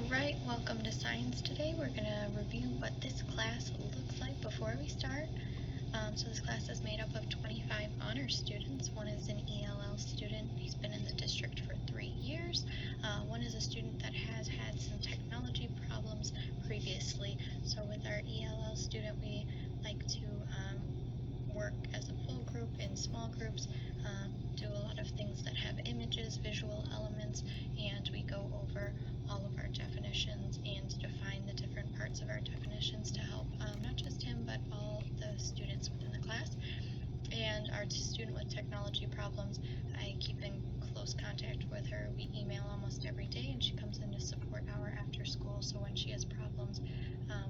Alright, welcome to Science today. We're going to review what this class looks like before we start. So this class is made up of 25 honors students. One is an ELL student. He's been in the district for 3 years. One is a student that has had some technology problems previously. So with our ELL student, we like to work as a full group in small groups, do a lot of things that have images, visual elements, and we go over all of our definitions and define the different parts of our definitions to help not just him but all the students within the class. And our student with technology problems, I keep in close contact with her. We email almost every day, and she comes into support hour after school, so when she has problems,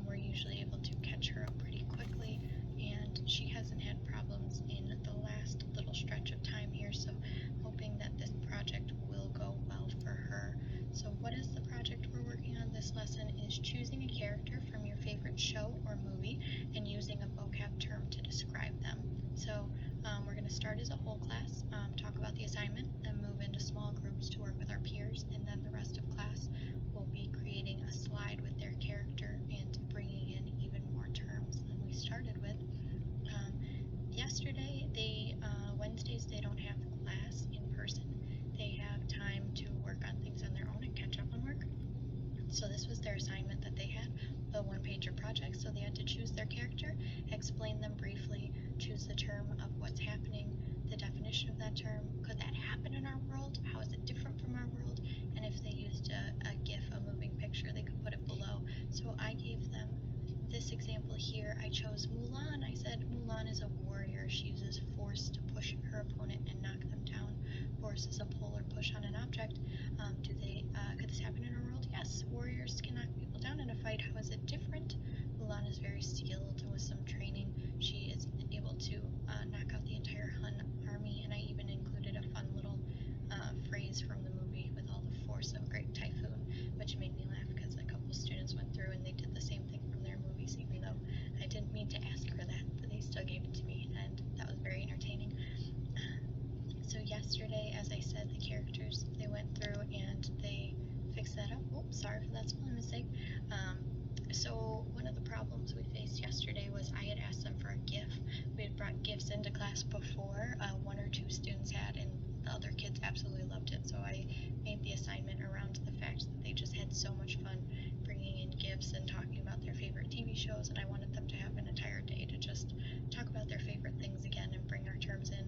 we're usually able to catch her up pretty quickly, and she hasn't had problems in the last little stretch of time here, so I'm hoping that this project will go well for her. So what is the project we're working on this lesson is choosing a character from your favorite show or movie and using a vocab term to describe them. So we're going to start as a whole class, talk about the assignment, then move into small groups to work with our peers, and then the rest of class will be creating a slide with their character and bringing in even more terms than we started with. Yesterday, Wednesdays, they don't have class in person. They have time to work on things on their own and catch up on work. So this was their assignment that they had, the one-pager project. So they had to choose their character, explain them briefly, choose the term of what's happening, the definition of that term, could that happen in our world, how is it different from our world, and if they used a GIF, a moving picture, they could put it below. So I gave them this example here. I chose Mulan. I said Mulan is a warrior. She uses force to push her opponent and knock them down. Force is a pull or push on an object. Could this happen in our world? Yes. Warriors can knock people down in a fight. How is it different? Mulan is very skilled, and with some training, she is able to knock out the entire Hun army, and I even included a fun little phrase from the movie with all the force of a great typhoon, which made me laugh because a couple students went through and they did the same thing from their movies, even though I didn't mean to ask for that, but they still gave it to me, and that was very entertaining. So yesterday, as I said, the characters, they went through and they fixed that up. Oops, sorry for that spelling mistake. So one of the problems we faced yesterday was I had asked them for a GIF. We had brought GIFs into class before. 1 or 2 students had, and the other kids absolutely loved it. So I made the assignment around the fact that they just had so much fun bringing in GIFs and talking about their favorite TV shows, and I wanted them to have an entire day to just talk about their favorite things again and bring our terms in.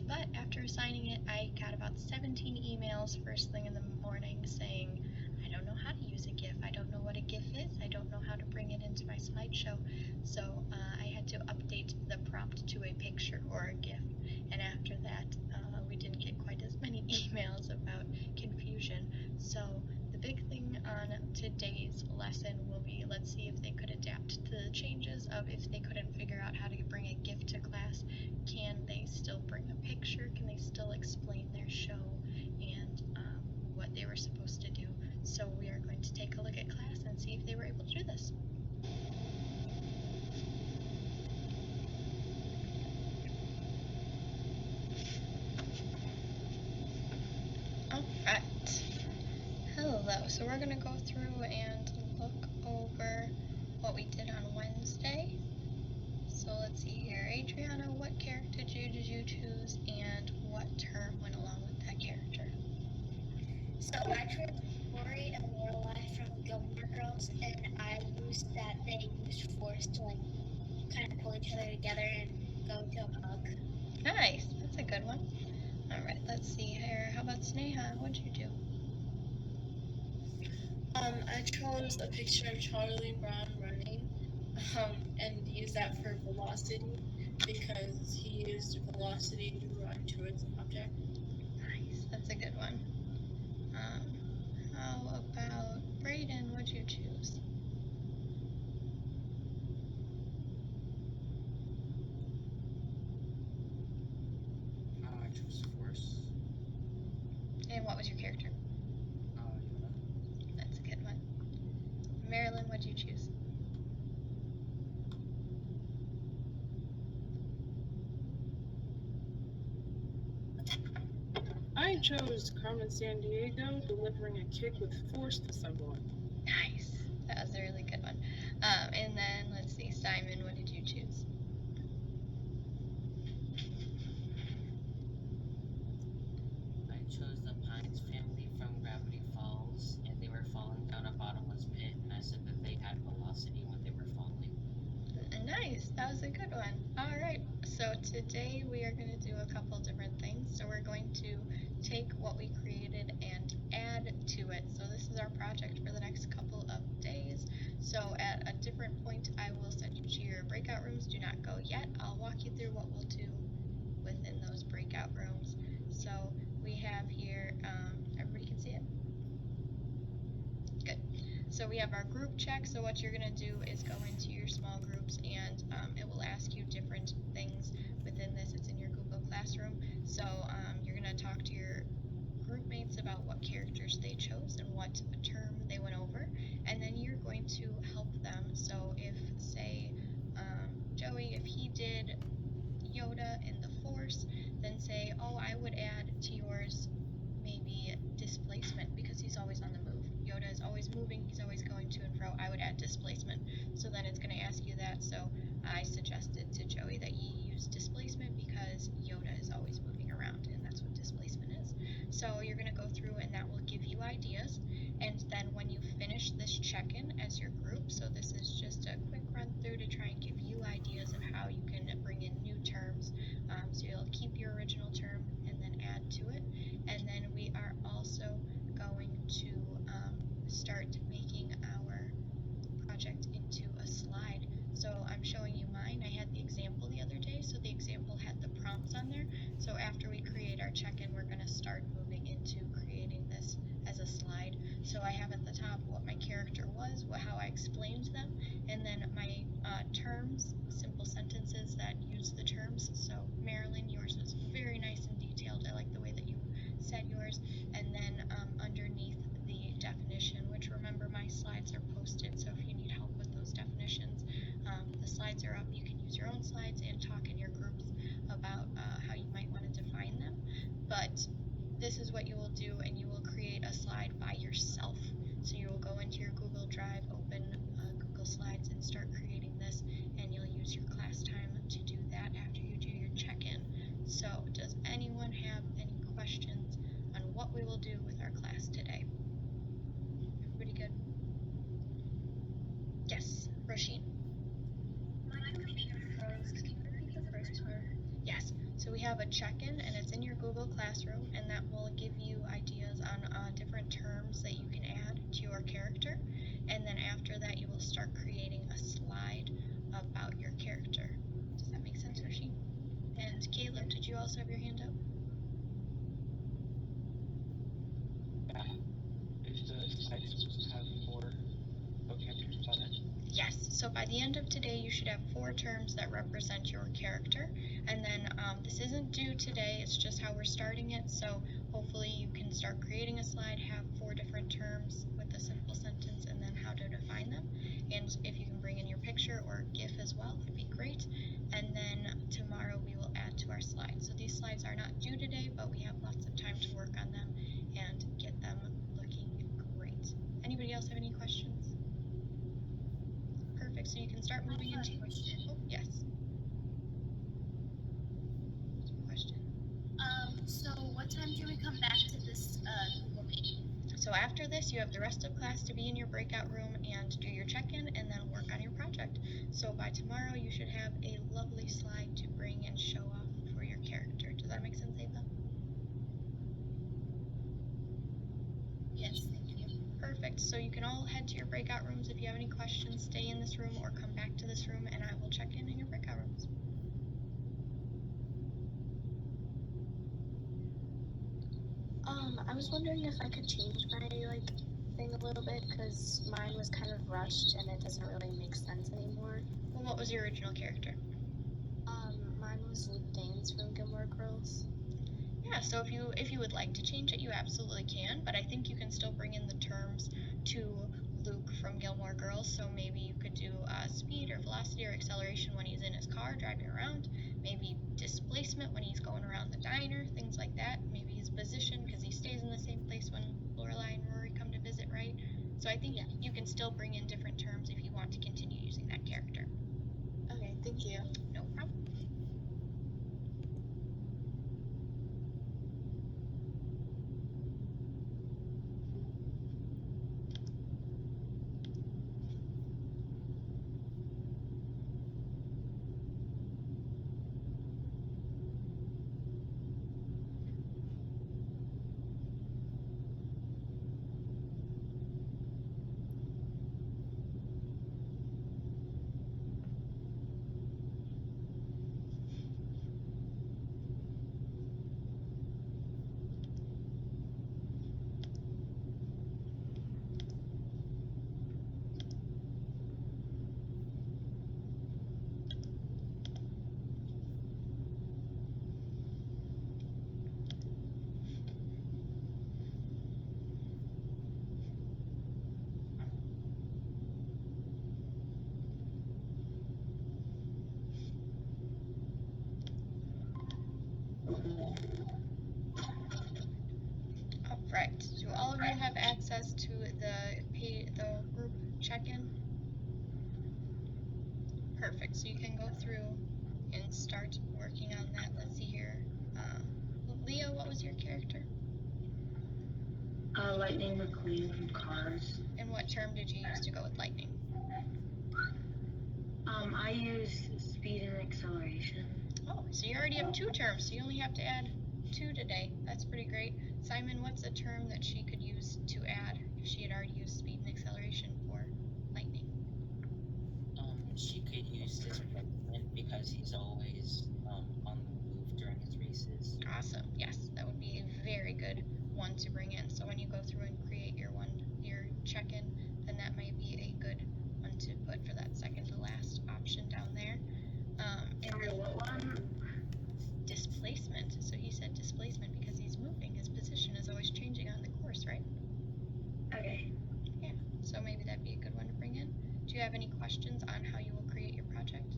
But after assigning it, I got about 17 emails first thing in the morning saying, I don't know how to use a GIF, I don't know what a GIF is, I don't know how to bring it into my slideshow. So I had to update the prompt to a picture or a GIF. And after that, we didn't get quite as many emails about confusion. So the big thing on today's lesson will be, let's see if they could adapt to the changes of if they couldn't figure out how to bring a GIF to class, can they still bring a picture? Can they still explain their show and what they were supposed to do? So we are going to take a look at class and see if they were able to do this. Alright. Hello. So we're going to go through and look over what we did on Wednesday. So let's see here. Adriana, what character did you choose and what term went along with that character? So I chose Rory and Lorelai from Gilmore Girls, and I used that they used force to kind of pull each other together and go to a hug. Nice. That's a good one. Alright, let's see here. How about Sneha? What'd you do? I chose a picture of Charlie Brown running, and used that for velocity because he used velocity to run towards an object. Nice, that's a good one. How about Brayden? What'd you choose? I chose force. And what was your character? Yoda. That's a good one. Marilyn, what'd you choose? I chose Carmen San Diego delivering a kick with force to someone. Nice. That was a really good one. And then let's see, Simon, what did you choose? I chose the Pines family from Gravity Falls, and they were falling down a bottomless pit, and I said that they had velocity when they were falling. Nice. That was a good one. All right. So today we are going to do a couple different things. So we're going to take what we created and add to it. So this is our project for the next couple of days. So at a different point, I will send you to your breakout rooms. Do not go yet. I'll walk you through what we'll do within those breakout rooms. So we have here, everybody can see it? Good. So we have our group check. So what you're going to do is go into your small groups and it will ask you different things within this. It's in your Google Classroom. So you're going to talk to your group mates about what characters they chose and what term they went over. And then you're going to help them. So if, say, Joey, if he did Yoda in the Force, then say, oh, I would add to yours maybe displacement because he's always on the move. Yoda is always moving, he's always going to and fro. I would add displacement. So then it's going to ask you that. So I suggested to Joey that he use displacement because Yoda is always moving around, and that's what displacement is. So you're going to go through and that will give you ideas. And then when you finish this check-in as your group, so this is just a quick run through to try and give you ideas of how you can bring in new terms. So you'll keep your original term and then add to it. And then we are also going to start making our project into a slide. So I'm showing you mine. I had the example the other day, so the example had the prompts on there. So after we create our check-in, we're going to start moving into creating this as a slide. So I have at the top what my character was, how I explained them, and then my terms, simple sentences that use the terms. So Marilyn, yours was very nice and detailed. I like the way that you said yours. And then underneath the definition, which remember my slides are posted, so if you need help with those definitions, the slides are up. You can use your own slides and talk in your groups about how you might want to define them. But this is what you will do, and you will create a slide by yourself. So you will go into your Google Drive, open Google Slides, and start creating this, and you'll use your class time to do that after you do your check-in. So does anyone have any questions on what we will do with our class today? Everybody good? Yes, Roisin. My computer froze. Can you repeat the first part? Yes. So we have a check-in, and it's in your Google Classroom, and that will give you ideas on different terms that you can add to your character. And then after that, you will start creating a slide about your character. Does that make sense, Roisin? And Caleb, did you also have your hand up? Yeah. Is the slide supposed to have more vocabulary on it? Yes. So by the end of today, you should have 4 terms that represent your character. And then this isn't due today, it's just how we're starting it. So hopefully you can start creating a slide, have 4 different terms with a simple sentence, and then how to define them. And if you can bring in your picture or GIF as well, it'd be great. And then tomorrow we will add to our slides. So these slides are not due today, but we have lots of time to work on them and get them looking great. Anybody else have any questions? Perfect, so you can start moving into... Oh, yes. Question. So what time do we come back to this Google Meet? So after this, you have the rest of class to be in your breakout room and do your check-in and then work on your project. So by tomorrow, you should have a lovely slide to bring and show off for your character. Does that make sense, Ava? Yes, thank you. Perfect. So you can all head to your breakout rooms. If you have any questions, stay in this room or come back to this room and I will check in your breakout rooms. I was wondering if I could change my thing a little bit because mine was kind of rushed and it doesn't really make sense anymore. Well, what was your original character? Mine was Luke Danes from Gilmore Girls. Yeah, so if you would like to change it, you absolutely can, but I think you can still bring in the terms to Luke from Gilmore Girls. So maybe you could do speed or velocity or acceleration when he's in his car driving around. Maybe displacement when he's going around the diner, things like that. Maybe his position because he stays in the same place when Lorelai and Rory come to visit, right? So I think you can still bring in different terms if you want to continue using that character. Okay, thank you. No problem. Alright, do all of you have access to the group check-in? Perfect, so you can go through and start working on that. Let's see here. Leah, what was your character? Lightning McQueen from Cars. And what term did you use to go with lightning? I use speed and acceleration. Oh, so you already have 2 terms, so you only have to add 2 today. That's pretty great. Simon, what's a term that she could use to add if she had already used speed and acceleration for lightning? She could use displacement because he's always on the move during his races. Awesome. Yes, that would be a very good one to bring in. So when you go through and create your check-in, then that might be a good one to put for that second to last option down there. And Okay, what one? displacement. So he said displacement because he's moving. His position is always changing on the course, right? Okay. Yeah. So maybe that'd be a good one to bring in. Do you have any questions on how you will create your project?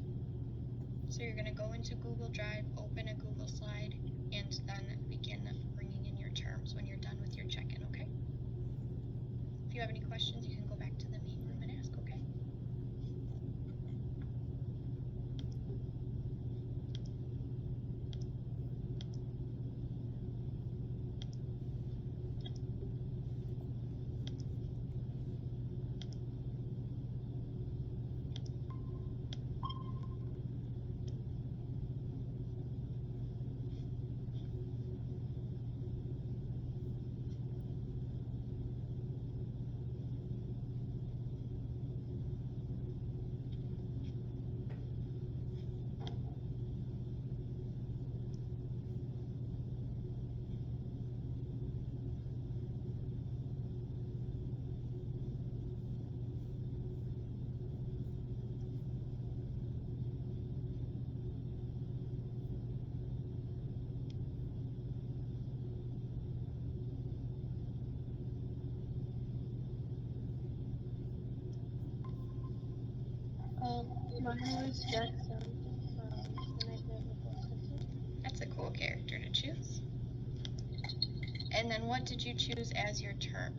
So you're going to go into Google Drive, open a Google slide, and then begin bringing in your terms when you're done with your check-in, okay? If you have any questions, you can go back to the main room and ask, okay? Mine was just the Nightmare Before Christmas. That's a cool character to choose. And then what did you choose as your term?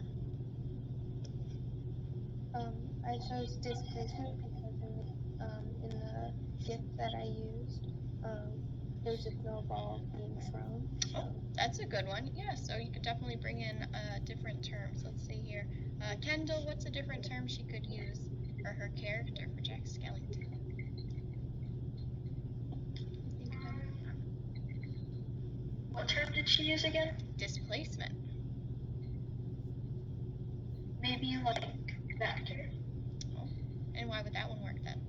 I chose displacement because in the gift that I used, there's a snowball being thrown. Oh, that's a good one. Yeah, so you could definitely bring in different terms. Let's see here. Kendall, what's a different term she could use for her character for Jack Skellington? Think of any? What term did she use again? Displacement. Maybe like vector. Oh, and why would that one work then?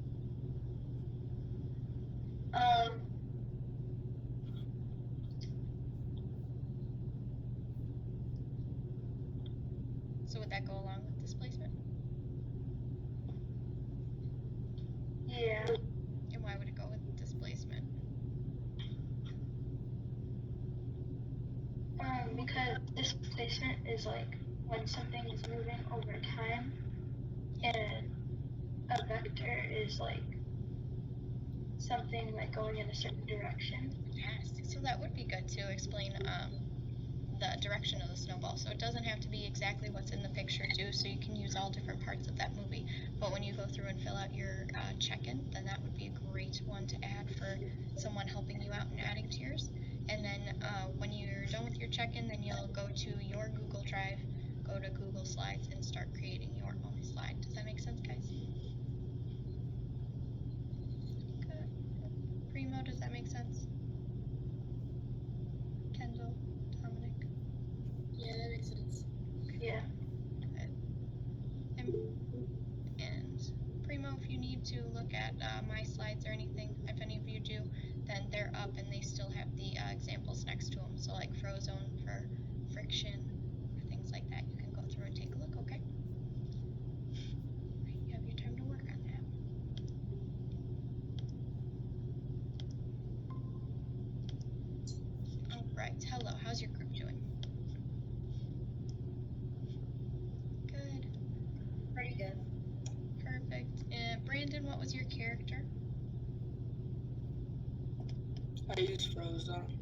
So would that go along with displacement? Yeah. And why would it go with displacement? Because displacement is like when something is moving over time, and a vector is like something like going in a certain direction. Yes, so that would be good to explain the direction of the snowball. So it doesn't have to be exactly what's in the picture too, so you can use all different parts of that movie. But when you go through and fill out your check-in, then that would be a great one to add for someone helping you out and adding to yours. And then when you're done with your check-in, then you'll go to your Google Drive, go to Google Slides, and start creating your own slide. Does that make sense, guys? Good. Primo, does that make sense? Kendall, Dominic? Yeah, that makes sense. Yeah. And Primo, if you need to look at my slides or anything, if any of you do, then they're up and they still have the examples next to them. So like Frozone for friction, or things like that. You can go through and take a look, okay? Right, you have your time to work on that. Alright, hello, how's your group doing? Good. Pretty good. Perfect. Brandon, what was your character? I use Frozone.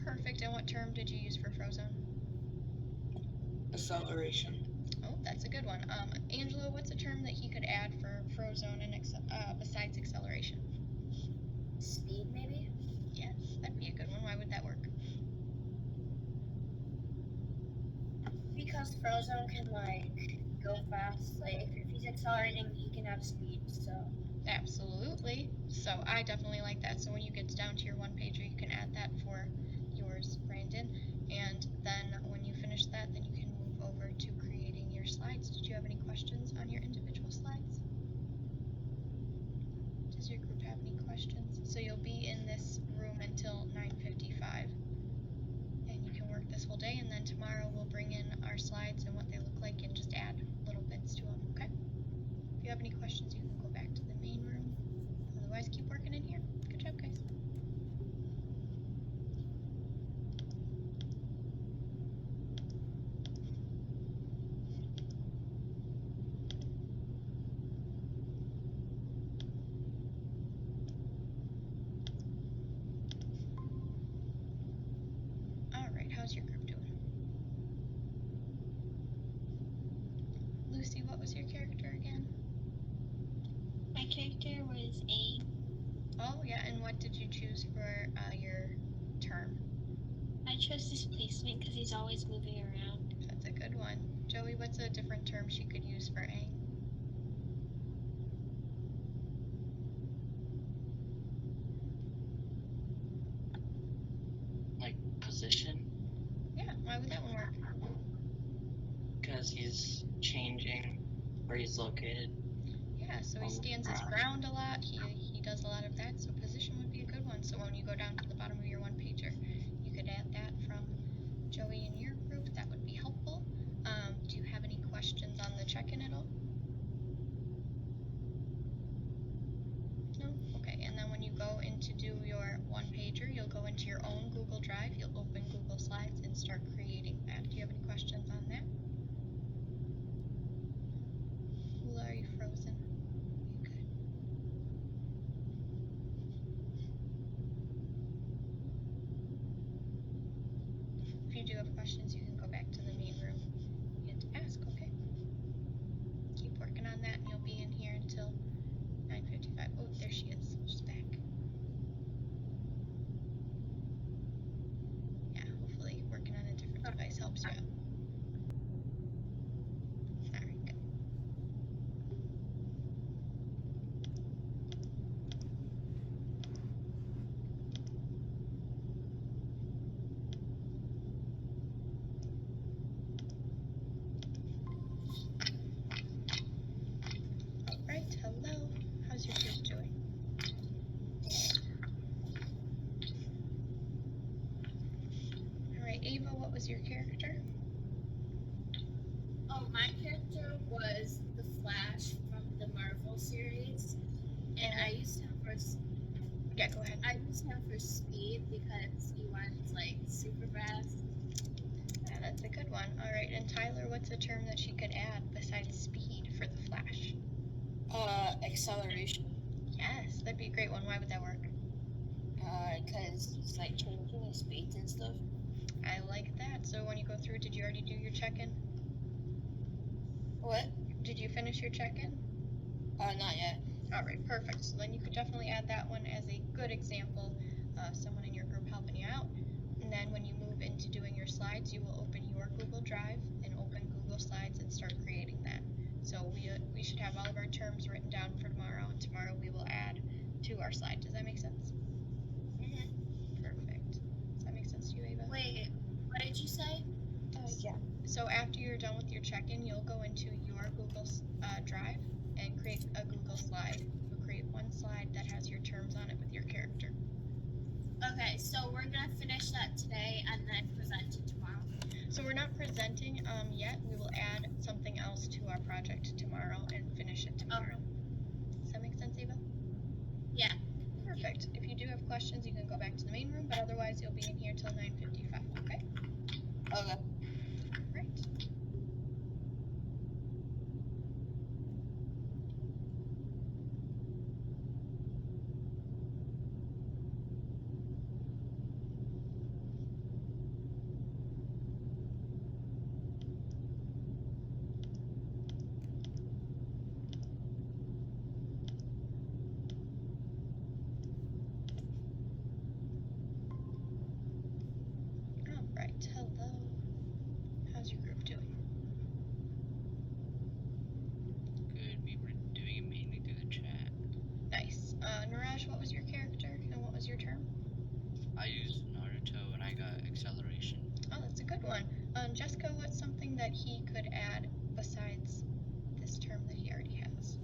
Perfect. And what term did you use for Frozone? Acceleration. Oh, that's a good one. Angelo, what's a term that he could add for Frozone and besides acceleration? Speed, maybe? Yes, that'd be a good one. Why would that work? Because Frozone can, like, go fast. Like, if he's accelerating, he can have speed, so. Absolutely. So I definitely like that. So when you get down to your one pager, you can add that for yours, Brandon. And then when you finish that, then you can move over to creating your slides. Did you have any questions on your individual slides? Does your group have any questions? So you'll be in this room until 9:55. And you can work this whole day, and then tomorrow we'll bring in our slides and what they look like and just add little bits to them, okay? If you have any questions, you can go back to the main room. Otherwise, keep working in here. Good job, guys. Alright, how's your group doing? Lucy, what was your character again? My character was A. Oh, yeah, and what did you choose for your term? I chose displacement because he's always moving around. That's a good one. Joey, what's a different term she could use for Aang? Like position, Yeah, why would that one work? because he's changing where he's located. Yeah, so he Oh, stands his right. ground a lot. He does a lot of that. So position would be a good one. So when you go down to the bottom of your one pager, you could add that from Joey in your group. That would be helpful. Do you have any questions on the check-in at all? No? Okay, and then when you go in to do your one pager, you'll go into your own Google Drive, you'll open Google Slides and start creating that. Do you have any questions on that? Lula, are you frozen? You good? If you do have questions, you can go back to the main room and ask, okay? Keep working on that and you'll be in here until 9:55. Oh, there she is. She's back. Yeah, hopefully working on a different device helps you out. Alright, good. Alright, hello. How's your group doing? Alright, Ava, what was your character? Oh, my character was the Flash from the Marvel series, and I used him for Yeah, go ahead. I used him for speed because he runs like super fast. Yeah, that's a good one. Alright, and Tyler, what's a term that she could add besides speed for the Flash? Acceleration. Yes, that'd be a great one. Why would that work? Because it's like changing the speeds and stuff. I like that. So when you go through, did you already do your check-in? What? Did you finish your check-in? Not yet. All right, perfect. So then you could definitely add that one as a good example of someone in your group helping you out. And then when you move into doing your slides, you will open your Google Drive and open Google Slides and start creating that. So we should have all of our terms written down for tomorrow, and tomorrow we will add to our slide. Does that make sense? Perfect. Does that make sense to you, Ava? Wait, what did you say? Yeah. So after you're done with your check-in, you'll go into your Google Drive and create a Google slide. You'll create one slide that has your terms on it with your character. Okay, so we're gonna finish that today and then present it tomorrow. So we're not presenting yet. We will add something else to our project tomorrow and finish it tomorrow. Does that make sense, Ava? Yeah. Perfect. If you do have questions, you can go back to the main room, but otherwise you'll be in here till 9:55, okay? Okay. Right. All right. Hello. How's your group doing? Good. We were doing it mainly through the chat. Nice. Niraj, what was your character and what was your term? I used Naruto and I got acceleration. Oh, that's a good one. Jessica, what's something that he could add besides this term that he already has?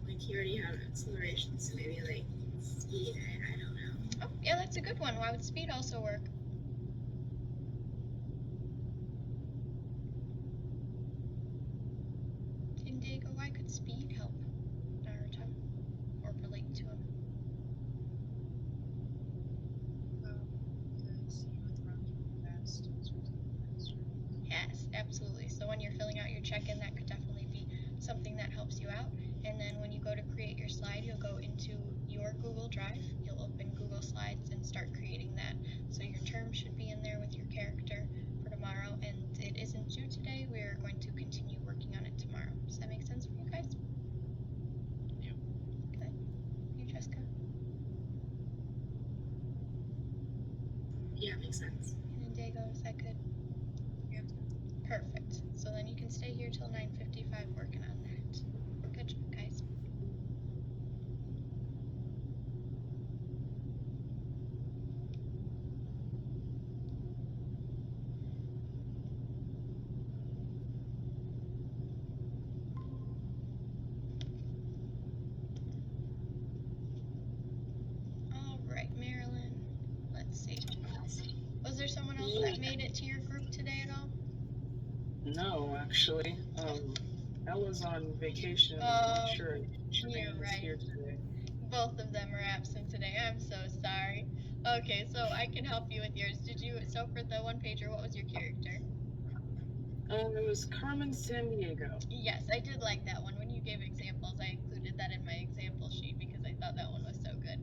Like you already have acceleration, so maybe like speed. I don't know. Oh, yeah, that's a good one. Why would speed also work? Indigo, why could speed help Naruto or relate to him? Because he would run fast. Yes, absolutely. So when you're filling out your check-in, that could definitely be something that helps you out. And then when you go to create your slide, you'll go into your Google Drive, you'll open Google Slides and start creating that. So your term should be in there with your character for tomorrow, and it isn't due today. We're going to continue working on it tomorrow. Does that make sense for you guys? Yep. Good. You, Jessica? Yeah, makes sense. And Indigo, is that good? Yep. Perfect. So then you can stay here till 9:55 working on that. Good job, guys. All right, Marilyn. Let's see. Was there someone else that made it to your group today at all? No, actually. I was on vacation. I'm Oh, not sure you're Shane was right. here today. Both of them are absent today. I'm so sorry. Okay, so I can help you with yours. So for the one pager, what was your character? It was Carmen San Diego. Yes, I did like that one. When you gave examples, I included that in my example sheet because I thought that one was so good.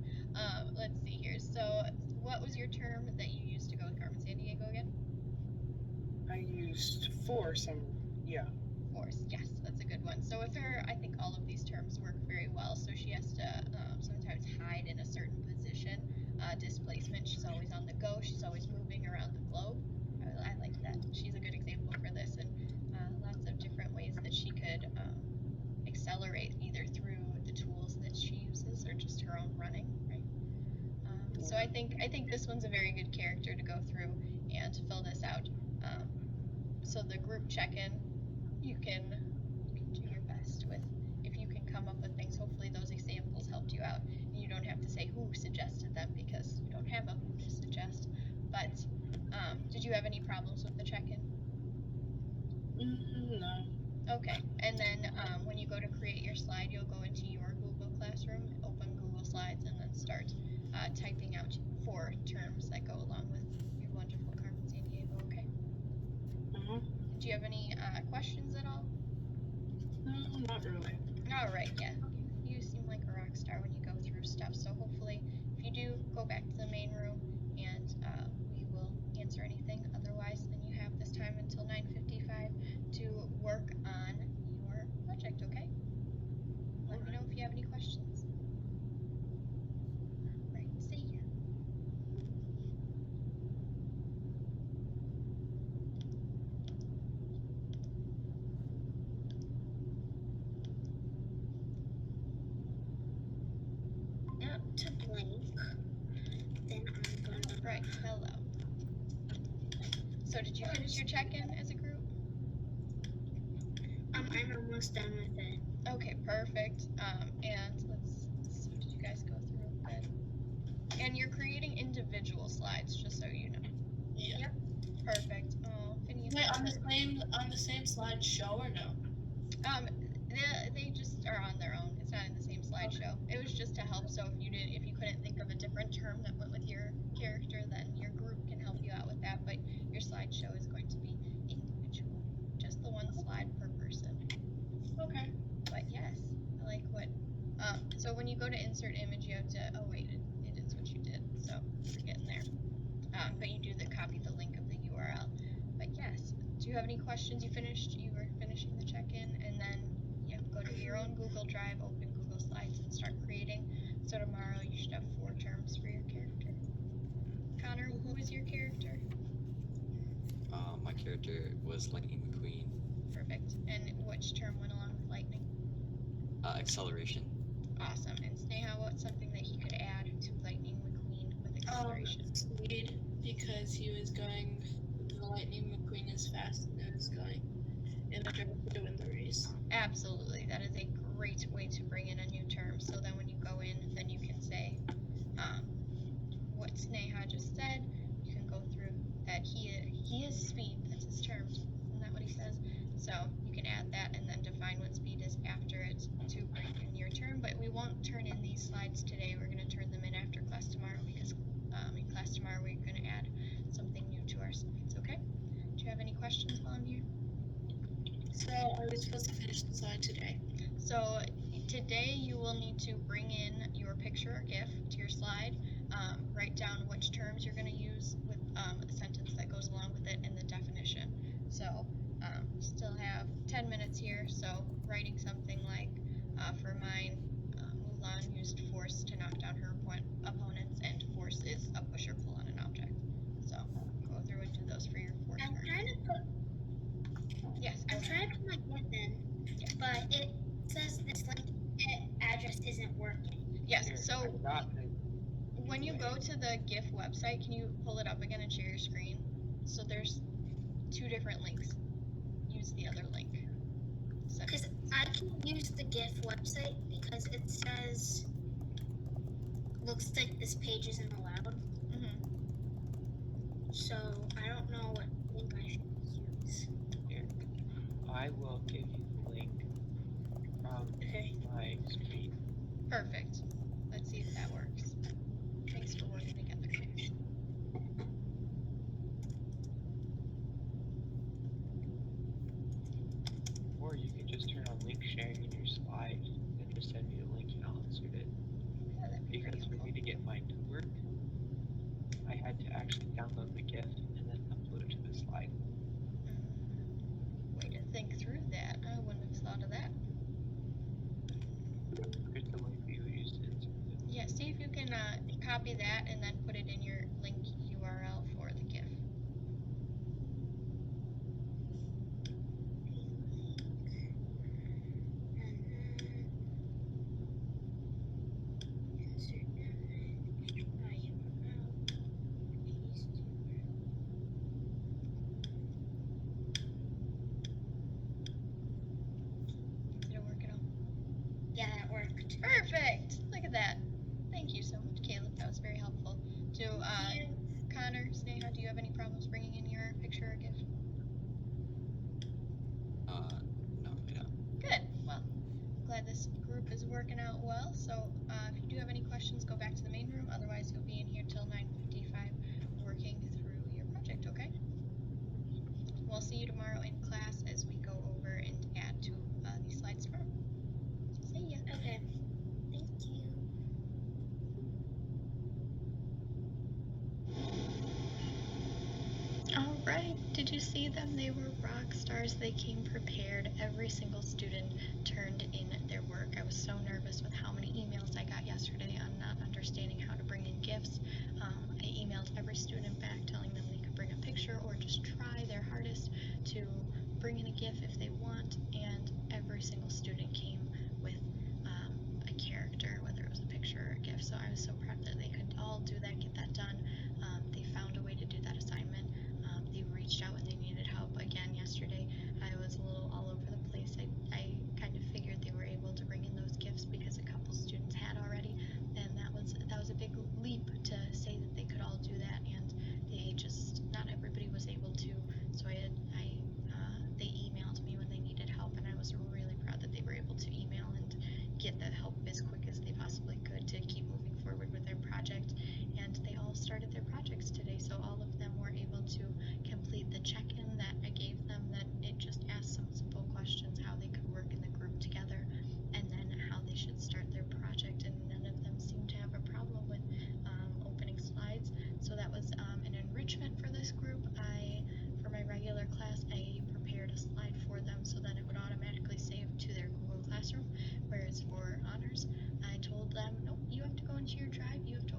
Let's see here. So what was your term that you used to go with Carmen San Diego again? I used force. Force. Yes, that's a good one. So with her, I think all of these terms work very well. So she has to sometimes hide in a certain position. Displacement, she's always on the go. She's always moving around the globe. I like that. She's a good example for this, and lots of different ways that she could accelerate either through the tools that she uses or just her own running, right? So I think this one's a very good character to go through and fill this out. So the group check-in, you can do your best with. If you can come up with things, hopefully those examples helped you out, and you don't have to say who suggested them because you don't have a who to suggest. But did you have any problems with the check-in? No. Okay, and then when you go to create your slide, you'll go into your Google Classroom, open Google Slides, and then start typing out 4 terms that go along with your wonderful Carmen San Diego, okay? Do you have any questions at all? No, not really. All right, yeah. You seem like a rock star when you go through stuff, so hopefully if you do, go back to the main room and we answer anything. Otherwise, then you have this time until 9:55 to work on your project, okay? Let me know if you have any questions. Right, see ya. Out to blank. Then I'm gonna. Right, hello. So did you finish your check-in as a group? I'm almost done with it. Okay, perfect. And let's see, did you guys go through? Good. And you're creating individual slides, just so you know. Yeah. Perfect. Oh, Phineas. Wait, on the same slideshow or no? They just are on their own. It's not in the same slideshow. It was just to help. So if you couldn't think of a different term that went with your character, then your group can help you out with that. But your slideshow is going to be individual, just the one slide per person. Okay. But yes, I like what. So when you go to insert image, you have to. Oh wait, it is what you did. So we're getting there. But you do copy the link of the URL. But yes, do you have any questions? You were finishing the check-in, and then you go to your own Google Drive, open Google Slides, and start creating. So tomorrow you should have 4 terms for your character. Connor, who is your character? My character was Lightning McQueen. Perfect. And which term went along with lightning? Acceleration. Awesome. And Sneha, what's something that he could add to Lightning McQueen with acceleration? Speed, because he was going. The Lightning McQueen is fast and it was going in the direction to win the race. Absolutely. That is a great way to bring in a new term. So then when you go in, then you can say what Sneha just said. You can go through that he is speed. That's his term. Isn't that what he says? So you can add that and then define what speed is after it to bring in your term. But we won't turn in these slides today. We're going to turn them in after class tomorrow because in class tomorrow we're going to add something new to our slides. Okay? Do you have any questions while I'm here? So are we supposed to finish the slide today? So today you will need to bring in your picture or GIF to your slide, write down which terms you're going to use with a sentence that goes along with it and the definition. So still have 10 minutes here, so writing something like, for mine, Mulan used force to knock down her opponents, and force is a push or pull on an object. So go through and do those for your force I'm part. trying to put. Yes, go I'm ahead. trying to put my GIF in, but it says this link address isn't working. Yes, Here, so I got it. when you go to the GIF website, can you pull it up again and share your screen? So there's 2 different links. Use the other link. Because I can use the GIF website because it says, looks like this page isn't allowed. Mm-hmm. So I don't know what link I should use. Here. I will give you the link from my screen. Perfect. Let's see if that works. Thanks for working together. Or you can just turn on link sharing in your slide and just send me the link and I'll insert it. Yeah, that'd be pretty Because for helpful. me to get mine to work, I had to actually download the GIF and then upload it to the slide. Way to think through that. I wouldn't have thought of that. Here's the link we used to insert it. Yeah, see if you can copy that and then put it in your link URL for the GIF. Did it work at all? Yeah, that worked. Perfect. Look at that. Thank you so much, Caleb. That was very helpful. To Connor, Sneha, do you have any problems bringing in your picture or GIF? No, I don't. Good. Well, glad this group is working out well. So if you do have any questions, go back to the main room. Otherwise, you'll be in here till 9:55 working through your project, okay? We'll see you tomorrow in class as we go over and add to these slides tomorrow. See ya. Okay. Thank you. you see them? They were rock stars. They came prepared. Every single student turned in their work. I was so nervous with how many emails I got yesterday on not understanding how to bring in gifts. I emailed every student back telling them they could bring a picture or just try their hardest to bring in a gift if they want, and every single student came with a character, whether it was a picture or a gift. So I was so proud that they could all do that, get that done. They found a way to do that assignment. They reached out when they needed help. Again, yesterday I was a little all over the place. I kind of figured they were able to bring in those gifts because a couple students had already, and that was a big leap to say that they could all do that, and they just, not everybody was able to. So they emailed me when they needed help, and I was really proud that they were able to email and get the help as quick as they possibly could to keep moving forward with their project. And they all started their projects today, so all of them were able to complete the check-in that I gave them, that it just asked some simple questions, how they could work in the group together, and then how they should start their project, and none of them seemed to have a problem with opening slides. So that was an enrichment for this group. For my regular class, I prepared a slide for them so that it would automatically save to their Google Classroom, whereas for honors, I told them, nope, you have to go into your drive, you have to